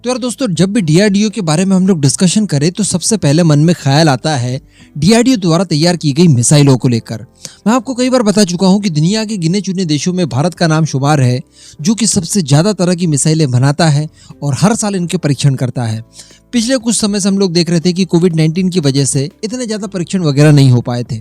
तो यार दोस्तों, जब भी डीआरडीओ के बारे में हम लोग डिस्कशन करें तो सबसे पहले मन में ख्याल आता है डीआरडीओ द्वारा तैयार की गई मिसाइलों को लेकर। मैं आपको कई बार बता चुका हूं कि दुनिया के गिने चुने देशों में भारत का नाम शुमार है, जो कि सबसे ज्यादा तरह की मिसाइलें बनाता है और हर साल इनके परीक्षण करता है। पिछले कुछ समय से हम लोग देख रहे थे कि कोविड-19 की वजह से इतने ज्यादा परीक्षण वगैरह नहीं हो पाए थे,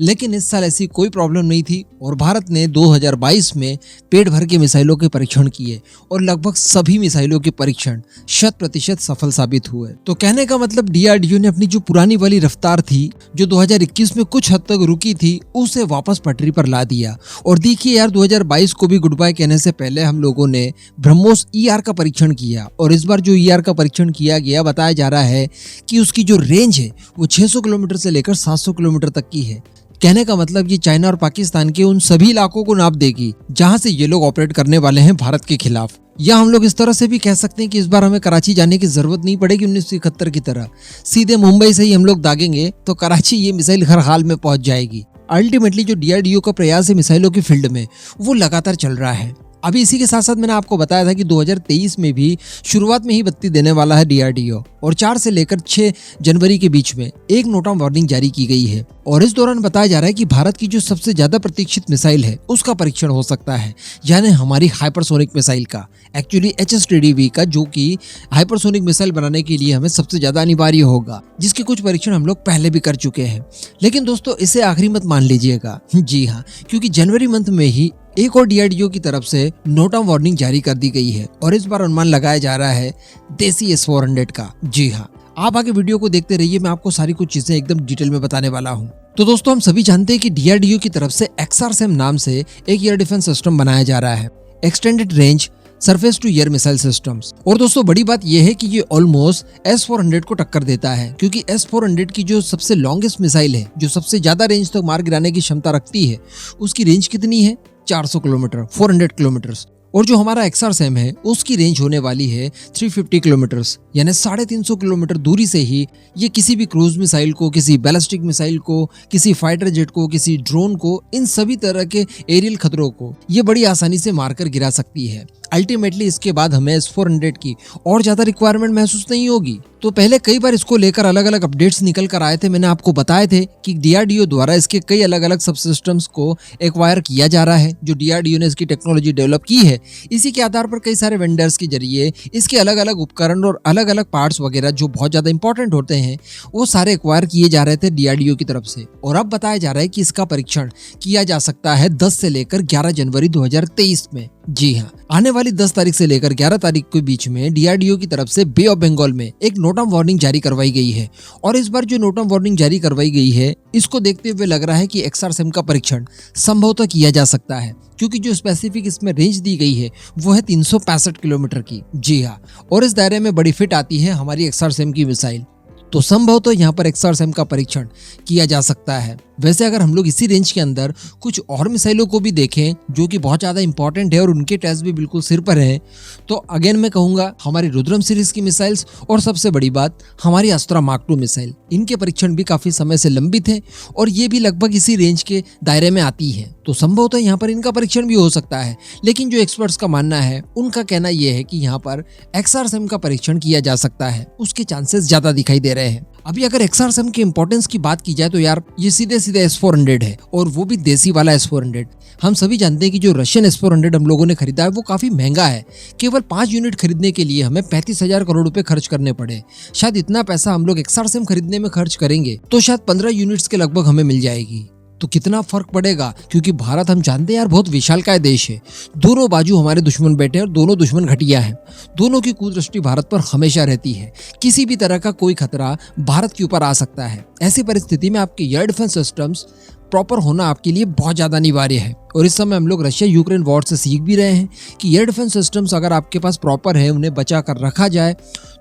लेकिन इस साल ऐसी कोई प्रॉब्लम नहीं थी और भारत ने 2022 में पेट भर के मिसाइलों के परीक्षण किए और लगभग सभी मिसाइलों के परीक्षण 100% सफल साबित हुए। तो कहने का मतलब डीआरडीओ ने अपनी जो पुरानी वाली रफ्तार थी, जो 2021 में कुछ हद तक रुकी थी, उसे वापस पटरी पर ला दिया। और देखिए यार, 2022 को भी गुड बाय कहने से पहले हम लोगों ने ब्रह्मोस ईआर का परीक्षण किया और इस बार जो ईआर का परीक्षण किया गया, बताया जा रहा है कि उसकी जो रेंज है वो 600 किलोमीटर से लेकर 700 किलोमीटर तक की है। कहने का मतलब ये चाइना और पाकिस्तान के उन सभी इलाकों को नाप देगी जहां से ये लोग ऑपरेट करने वाले हैं भारत के खिलाफ। या हम लोग इस तरह से भी कह सकते हैं कि इस बार हमें कराची जाने की जरूरत नहीं पड़ेगी 1971 की तरह, सीधे मुंबई से ही हम लोग दागेंगे तो कराची ये मिसाइल हर हाल में पहुंच जाएगी। अल्टीमेटली जो डीआरडीओ का प्रयास है मिसाइलों की फील्ड में, वो लगातार चल रहा है। अभी इसी के साथ साथ मैंने आपको बताया था कि 2023 में भी शुरुआत में ही बत्ती देने वाला है डीआरडीओ और 4 से लेकर 6 जनवरी के बीच में एक नोट ऑफ वार्निंग जारी की गई है। और इस दौरान बताया जा रहा है कि भारत की जो सबसे ज्यादा प्रतीक्षित मिसाइल है उसका परीक्षण हो सकता है, यानी हमारी हाइपरसोनिक मिसाइल का, एक्चुअली HSTDV का, जो कि हाइपरसोनिक मिसाइल बनाने के लिए हमें सबसे ज्यादा अनिवार्य होगा, जिसके कुछ परीक्षण हम लोग पहले भी कर चुके हैं। लेकिन दोस्तों, इसे आखिरी मत मान लीजिएगा, जी हाँ, क्योंकि जनवरी मंथ में ही एक और डीआरडीओ की तरफ से नोट ऑफ वार्निंग जारी कर दी गई है और इस बार अनुमान लगाया जा रहा है देसी S-400 का। जी हाँ, आप आगे वीडियो को देखते रहिए, मैं आपको सारी कुछ चीजें एकदम डिटेल में बताने वाला हूँ। तो दोस्तों, हम सभी जानते हैं कि डीआरडीओ की तरफ से XRSAM नाम से एक एयर डिफेंस सिस्टम बनाया जा रहा है, extended range surface to air missile systems. और दोस्तों, बड़ी बात यह है कि ये ऑलमोस्ट S-400 को टक्कर देता है, क्योंकि S-400 की जो सबसे लॉन्गेस्ट मिसाइल है, जो सबसे ज्यादा रेंज तक मार गिराने की क्षमता रखती है, उसकी रेंज कितनी है? 400 किलोमीटर, 400 किलोमीटर। और जो हमारा XRSAM है उसकी रेंज होने वाली है 350 किलोमीटर, यानी 350 किलोमीटर दूरी से ही ये किसी भी क्रूज मिसाइल को, किसी बैलिस्टिक मिसाइल को, किसी फाइटर जेट को, किसी ड्रोन को, इन सभी तरह के एरियल खतरों को ये बड़ी आसानी से मारकर गिरा सकती है। अल्टीमेटली इसके बाद हमें S-400 की और ज्यादा रिक्वायरमेंट महसूस नहीं होगी। तो पहले कई बार इसको लेकर अलग अलग अपडेट्स निकल कर आए थे, मैंने आपको बताए थे कि डीआरडीओ द्वारा इसके कई अलग अलग सब सिस्टम्स को एक्वायर किया जा रहा है। जो डीआरडीओ ने इसकी टेक्नोलॉजी डेवलप की है, इसी के आधार पर कई सारे वेंडर्स के जरिए इसके अलग अलग उपकरण और अलग अलग पार्ट्स वगैरह जो बहुत ज्यादा इंपॉर्टेंट होते हैं, वो सारे एक्वायर किए जा रहे थे डीआरडीओ की तरफ से। और अब बताया जा रहा है कि इसका परीक्षण किया जा सकता है 10 से लेकर 11 जनवरी 2023 में। जी हाँ, आने वाली 10 तारीख से लेकर 11 तारीख के बीच में डीआरडीओ की तरफ से बे ऑफ बंगाल में एक नोट ऑफ वार्निंग जारी करवाई गई है। और इस बार जो नोट ऑफ वार्निंग जारी करवाई गई है, इसको देखते हुए लग रहा है कि XRSAM का परीक्षण संभवतः किया जा सकता है, क्योंकि जो स्पेसिफिक इसमें रेंज दी गई है वो है 365 किलोमीटर की। जी हाँ, और इस दायरे में बड़ी फिट आती है हमारी XRSAM की मिसाइल, तो संभवतः यहाँ पर XRSAM का परीक्षण किया जा सकता है। वैसे अगर हम लोग इसी रेंज के अंदर कुछ और मिसाइलों को भी देखें जो कि बहुत ज़्यादा इंपॉर्टेंट है और उनके टेस्ट भी बिल्कुल सिर पर हैं, तो अगेन मैं कहूँगा हमारी रुद्रम सीरीज की मिसाइल्स और सबसे बड़ी बात हमारी अस्त्रा मार्क 2 मिसाइल, इनके परीक्षण भी काफ़ी समय से लंबित हैं और ये भी लगभग इसी रेंज के दायरे में आती है, तो संभवतः यहाँ पर इनका परीक्षण भी हो सकता है। लेकिन जो एक्सपर्ट्स का मानना है, उनका कहना यह है कि यहाँ पर XRSAM का परीक्षण किया जा सकता है, उसके चांसेस ज़्यादा दिखाई दे रहे हैं। अभी अगर XRSAM के इंपॉर्टेंस की बात की जाए तो यार ये सीधे सीधे S-400 है, और वो भी देसी वाला S-400। हम सभी जानते हैं कि जो रशियन S-400 हम लोगों ने खरीदा है वो काफी महंगा है। केवल 5 यूनिट खरीदने के लिए हमें 35,000 करोड़ रुपए खर्च करने पड़े। शायद इतना पैसा हम लोग XRSAM खरीदने में खर्च करेंगे तो शायद 15 यूनिट्स के लगभग हमें मिल जाएगी। तो कितना फर्क पड़ेगा, क्योंकि भारत हम जानते हैं यार बहुत विशालकाय देश है, दोनों बाजू हमारे दुश्मन बैठे हैं और दोनों दुश्मन घटिया हैं। दोनों की कुदृष्टि भारत पर हमेशा रहती है, किसी भी तरह का कोई खतरा भारत के ऊपर आ सकता है। ऐसी परिस्थिति में आपके एयर डिफेंस सिस्टम्स प्रॉपर होना आपके लिए बहुत ज़्यादा अनिवार्य है। और इस समय हम लोग रशिया यूक्रेन वॉर से सीख भी रहे हैं कि एयर डिफेंस सिस्टम्स अगर आपके पास प्रॉपर है, उन्हें बचा कर रखा जाए,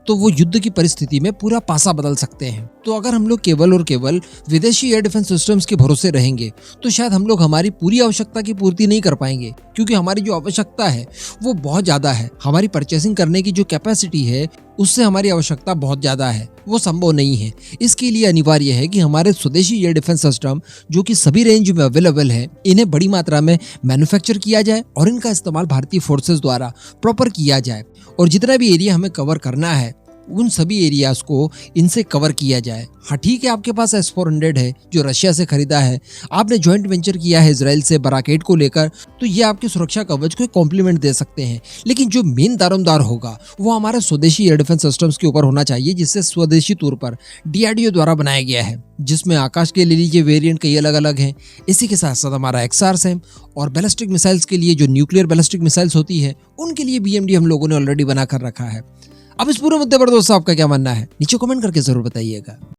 तो वो युद्ध की परिस्थिति में पूरा पासा बदल सकते हैं। तो अगर हम लोग केवल और केवल विदेशी एयर डिफेंस सिस्टम्स के भरोसे रहेंगे तो शायद हम लोग हमारी पूरी आवश्यकता की पूर्ति नहीं कर पाएंगे, क्योंकि हमारी जो आवश्यकता है वो बहुत ज़्यादा है। हमारी परचेसिंग करने की जो कैपेसिटी है उससे हमारी आवश्यकता बहुत ज्यादा है, वो संभव नहीं है। इसके लिए अनिवार्य है कि हमारे स्वदेशी एयर डिफेंस सिस्टम जो कि सभी रेंज में अवेलेबल है, इन्हें बड़ी मात्रा में मैन्युफैक्चर किया जाए और इनका इस्तेमाल भारतीय फोर्सेस द्वारा प्रॉपर किया जाए और जितना भी एरिया हमें कवर करना है उन सभी एरियाज को इनसे कवर किया जाए। हाँ ठीक है, आपके पास S-400 है जो रशिया से खरीदा है, आपने जॉइंट वेंचर किया है इजराइल से बराकेट को लेकर, तो ये आपके सुरक्षा कवच को एक कॉम्प्लीमेंट दे सकते हैं। लेकिन जो मेन दारोमदार होगा वो हमारे स्वदेशी एयर डिफेंस सिस्टम्स के ऊपर होना चाहिए, जिससे स्वदेशी तौर पर DRDO द्वारा बनाया गया है, जिसमें आकाश के ले लीजिए वेरिएंट कई अलग अलग हैं। इसी के साथ साथ हमारा XRSAM और बैलिस्टिक मिसाइल्स के लिए जो न्यूक्लियर बैलिस्टिक मिसाइल्स होती है उनके लिए BMD हम लोगों ने ऑलरेडी बना कर रखा है। अब इस पूरे मुद्दे पर दोस्तों आपका क्या मानना है, नीचे कमेंट करके जरूर बताइएगा।